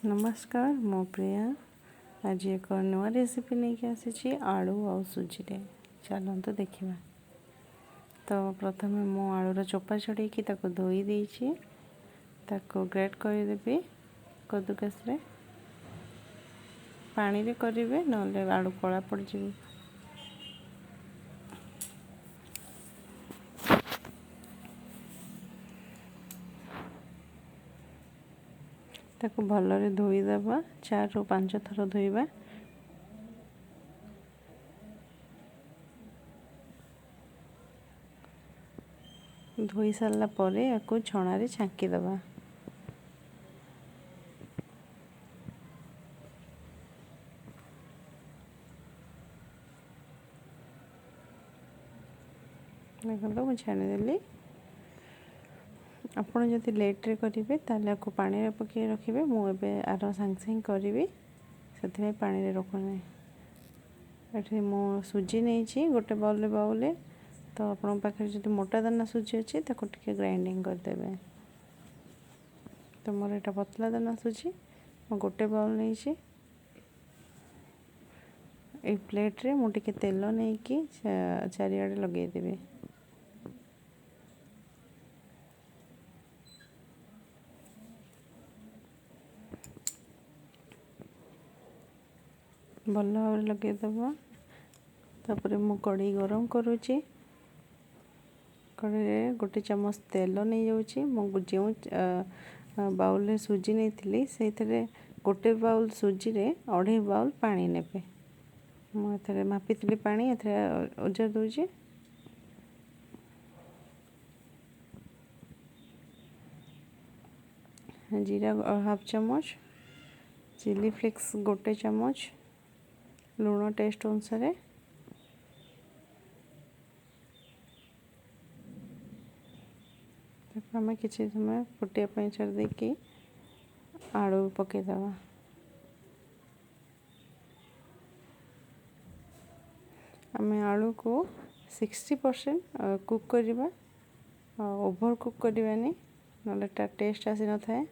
नमस्कार मो प्रिया आज एक नुआ रेसिपी नहीं कि आसी आलू और सुजी रे चलते देखा। तो प्रथम मु आलूर चोपा छड़े धोई देछि ताको ग्रेट करदेवी कद्दूकस रे पानी रे करेंगे ना आलू कला पड़ जाए। ताको भलरे धोईदेवा 4 ରୁ 5 थर धोइबा। धोई सारा पर या छणारे छांकीदेवा। देखो मुझे छाणीदेली। आपड़ जब लेट्रे करेंगे ताले आपको पानी रे पकई रखिए। मुझे आर सांगे सांगे करी से पानी रे रखुना। ये मु सुजी नहीं गोटे बाउल तो आप पाखे जो मोटा दाना सुजी अच्छी टे ग्राइंडिंग करदे। तो मोर यहाँ पतला दाना सुजी गोटे बाउल नहीं। ये प्लेट रे मुझे तेल नहीं कि चारिआडे लगेदेवी। भल भाव लगेदेव। तापर मु कढ़ी गरम करुँची। कढ़ी गोटे चमच तेल नहीं जाऊँगी। जो बाउल सुजी नहीं थी से गोटे बाउल सुजी रे 2.5 बाउल पानी नेबे। मुझे मापी पानी ओजार दूची। जीरा हाफ चमच, चिली फ्लेक्स गोटे चमच, लुण टेस्ट अनुसार, आम किसी समय फुटापी छाड़ देकी आलू पकईदवा। आम आलू को 60% कुक करवा। ओभर कुक करवानी ना टेस्ट आसी न था।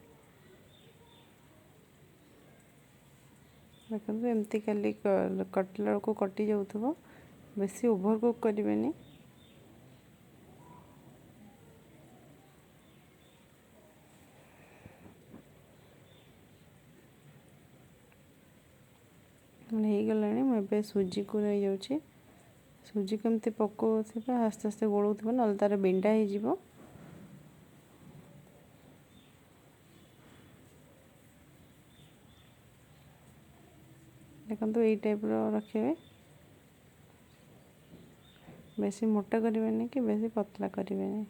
देखो एमती खाली कटला को कटि जाऊँ बेसी ओभर कुक करें। हो गला मुझे सुजी को नहीं जाऊँगी। सुजी को एमती पकाउे आस्ते आस्ते गोलाऊ ना तार बिंडा हो। देखो यही टाइप रखिए। बेसी मोटा करें कि बेसी पतला करें।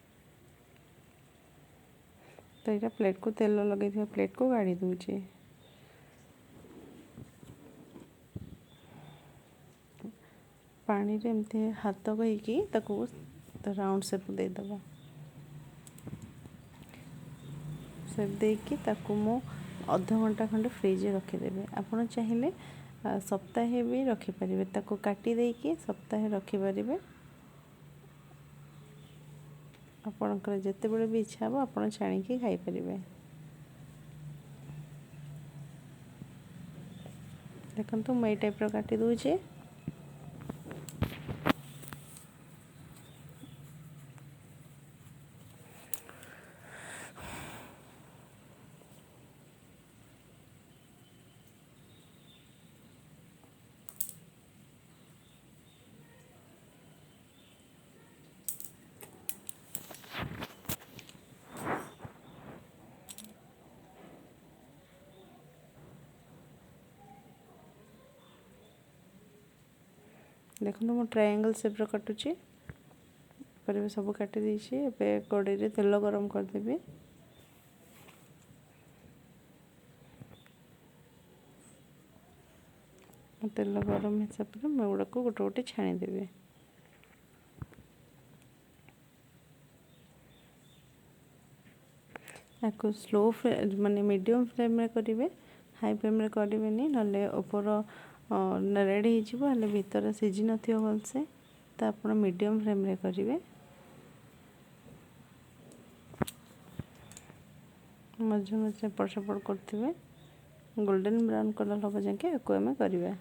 तो यहाँ प्लेट को तेल लगे प्लेट को गाड़ी दूचे। पानी रे एमती हाथ कहीकि राउंड शेप देदेव। शेप देकी मु अध घंटा खंडे फ्रिज रखीदेवी। आपड़ चाहिए सप्ताहे भी रखिपारे। काटी देकी सप्ताहे रखिपारे। आपणकर जिते बड़े भी इच्छा हो आप छाणिकी खाईपारे। देखो मुझे टाइप काटी दूचे। देखो मु ट्रायंगल शेप काटुची। पर सब काटी देछि। एबे कढ़ाई रे तेल गरम करदेबी। तेल गरम हिसाब से मुझे को गोटे गोटे छाणीदेवी। आपको स्लो माने मीडियम फ्लेम रे करेंगे। हाई फ्लेम रे करेंगे ना ऊपर रेडी हो भीतर सीझी न भलसे। तो आप मीडियम फ्लेम रे करेंगे। मझे मझे एपट सेपट करते गोल्डन ब्राउन कलर हवा जाके आको आम करवा।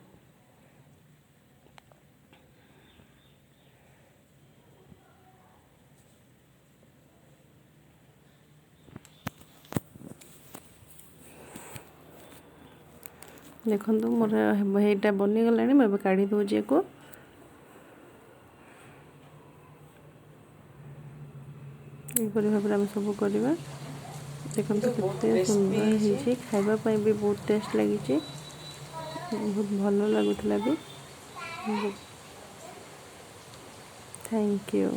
देखो मोर यहाँ बनीगला मुझे काढ़ी दूचे को यहपरी भाव में सब करवा। देखो केते सुंदर है खावाई भी बहुत टेस्ट लगी बहुत भल लगुला भी। Thank you.